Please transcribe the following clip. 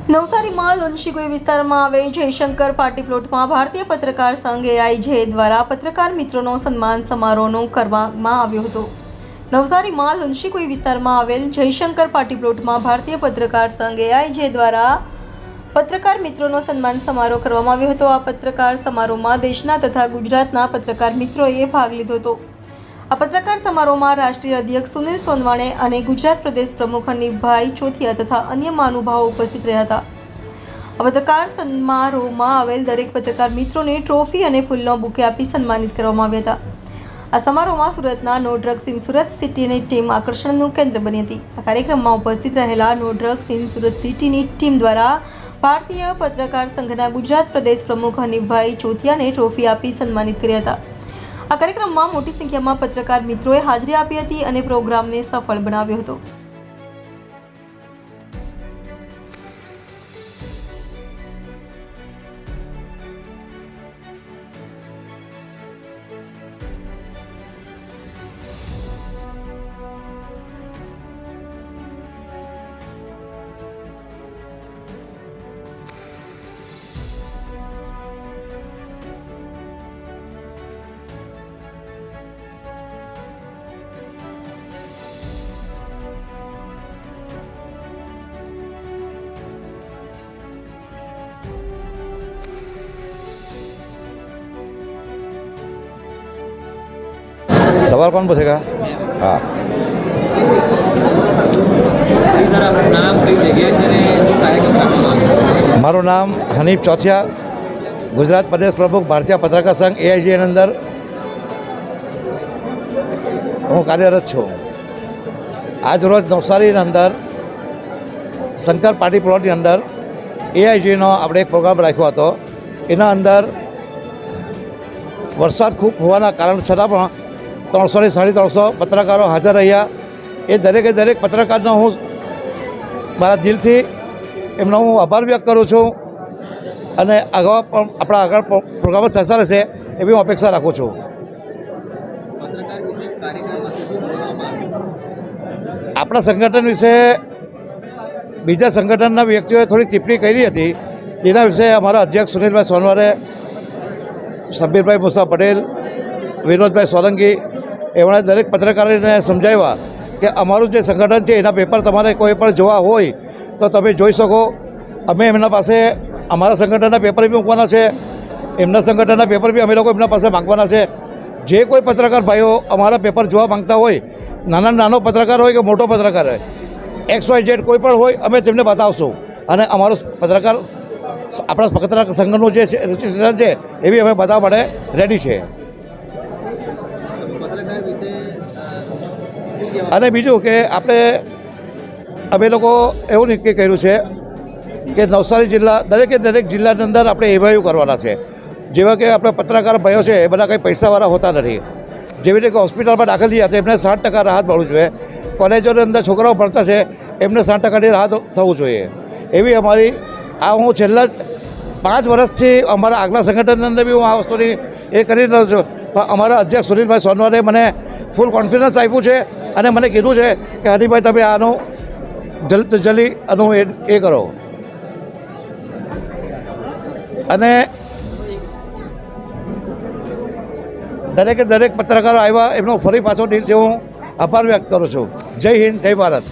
નવસારીમાં લુન્શીગુઈ વિસ્તારમાં આવેલ જયશંકર પાર્ટી પ્લોટમાં ભારતીય પત્રકાર સંઘ AIJ દ્વારા પત્રકાર મિત્રોનો સન્માન સમારોહનો કરવામાં આવ્યો હતો। નવસારીમાં લુન્શીગુઈ વિસ્તારમાં આવેલ જયશંકર પાર્ટી પ્લોટમાં ભારતીય પત્રકાર સંઘ AIJ દ્વારા પત્રકાર મિત્રોનો સન્માન સમારોહ કરવામાં આવ્યો હતો। આ પત્રકાર સમારોહમાં દેશના તથા ગુજરાતના પત્રકાર મિત્રોએ ભાગ લીધો હતો। આ પત્રકાર સમારોહમાં રાષ્ટ્રીય અધ્યક્ષ સુનિલ સોનવાણે અને ગુજરાત પ્રદેશ પ્રમુખ હનીફભાઈ ચોથિયા તથા અન્ય મહાનુભાવો ઉપસ્થિત રહ્યા હતા। આ પત્રકાર સમારોહમાં આવેલ દરેક પત્રકાર મિત્રોને ટ્રોફી અને ફૂલનો બુકે આપી સન્માનિત કરવામાં આવ્યા હતા। આ સમારોહમાં સુરતના નો ડ્રગ્સ ઇન સુરત સિટીની ટીમ આકર્ષણનું કેન્દ્ર બની હતી। આ કાર્યક્રમમાં ઉપસ્થિત રહેલા નો ડ્રગ્સ ઇન સુરત સિટીની ટીમ દ્વારા ભારતીય પત્રકાર સંઘના ગુજરાત પ્રદેશ પ્રમુખ હનીફભાઈ ચોથિયાને ટ્રોફી આપી સન્માનિત કર્યા હતા। આ કાર્યક્રમમાં મોટી સંખ્યામાં પત્રકાર મિત્રોએ હાજરી આપી હતી અને પ્રોગ્રામને સફળ બનાવ્યો હતો। सवाल कौन पूछेगा? हाँ, सर आपનું નામ કઈ જગ્યાએ છે ને શું કાર્યક્રમ રાખવામાં આવ્યો? મારું નામ હનીફ ચોથિયા, ગુજરાત પ્રદેશ પ્રમુખ ભારતીય પત્રકાર સંઘ AIJ ની અંદર હું કાર્યરત છું। આજ રોજ નવસારીની અંદર શંકર પાર્ટી પ્લોટની અંદર AIJનો આપણે એક પ્રોગ્રામ રાખ્યો હતો। એના અંદર વરસાદ ખૂબ હોવાના કારણ છતાં પણ 300 થી 350 પત્રકારો હાજર રહ્યા। એ દરેક પત્રકારનો હું મારા દિલથી એમનો હું આભાર વ્યક્ત કરું છું અને આગળ પણ આપણા આગળ પ્રોગ્રામ થતા રહેશે એવી હું અપેક્ષા રાખું છું। પત્રકાર વિશે કાર્યક્રમમાં શું બોલવામાં આવ્યું? આપણા સંગઠન વિશે બીજા સંગઠનના વ્યક્તિઓએ થોડી ટિપ્પણી કરી હતી। તેના વિશે અમારા અધ્યક્ષ સુનિલભાઈ સોનવારે, શબ્બીરભાઈ મુસા પટેલ, વિનોદભાઈ સોલંકી એમણે દરેક પત્રકારોને સમજાવ્યા કે અમારું જે સંગઠન છે એના પેપર તમારે કોઈ પણ જોવા હોય તો તમે જોઈ શકો। અમે એમના પાસે અમારા સંગઠનના પેપર બી મૂકવાના છે, એમના સંગઠનના પેપર બી અમે લોકો એમના પાસે માંગવાના છે। જે કોઈ પત્રકાર ભાઈઓ અમારા પેપર જોવા માંગતા હોય, નાનો પત્રકાર હોય કે મોટો પત્રકાર હોય, XYZ કોઈ પણ હોય, અમે તેમને બતાવશું અને અમારું પત્રકાર આપણા પત્રકાર સંગઠનનું જે રજિસ્ટ્રેશન છે એ બી અમે બતાવવા માટે રેડી છે। પત્રકાર વિશે અને બીજું કે અમે લોકો એવું નક્કી કર્યું છે કે નવસારી જિલ્લા દરેક જિલ્લાની અંદર આપણે એવાયું કરવાના છે। જેવા કે આપણે પત્રકાર ભાઈઓ છે એ બધા કંઈ પૈસાવાળા હોતા નથી। જેવી રીતે હોસ્પિટલમાં દાખલ થયા તો એમને 60% રાહત મળવું જોઈએ। કોલેજોની અંદર છોકરાઓ ભણતા છે એમને 60% રાહત થવું જોઈએ। એવી અમારી હું છેલ્લા 5 વર્ષથી અમારા આગલા સંગઠનની અંદર બી હું આ વસ્તુની એ કરી રહ્યો છું। પણ અમારા અધ્યક્ષ સુનિલભાઈ સોનવારે મને ફૂલ કોન્ફિડન્સ આપ્યું છે અને મને કીધું છે કે હરીભાઈ તમે આનું જલ્દી આનું એ કરો। અને દરેક પત્રકારો આવ્યા એમનો ફરી પાછો દિલથી હું આભાર વ્યક્ત કરું છું। જય હિન્દ, જય ભારત।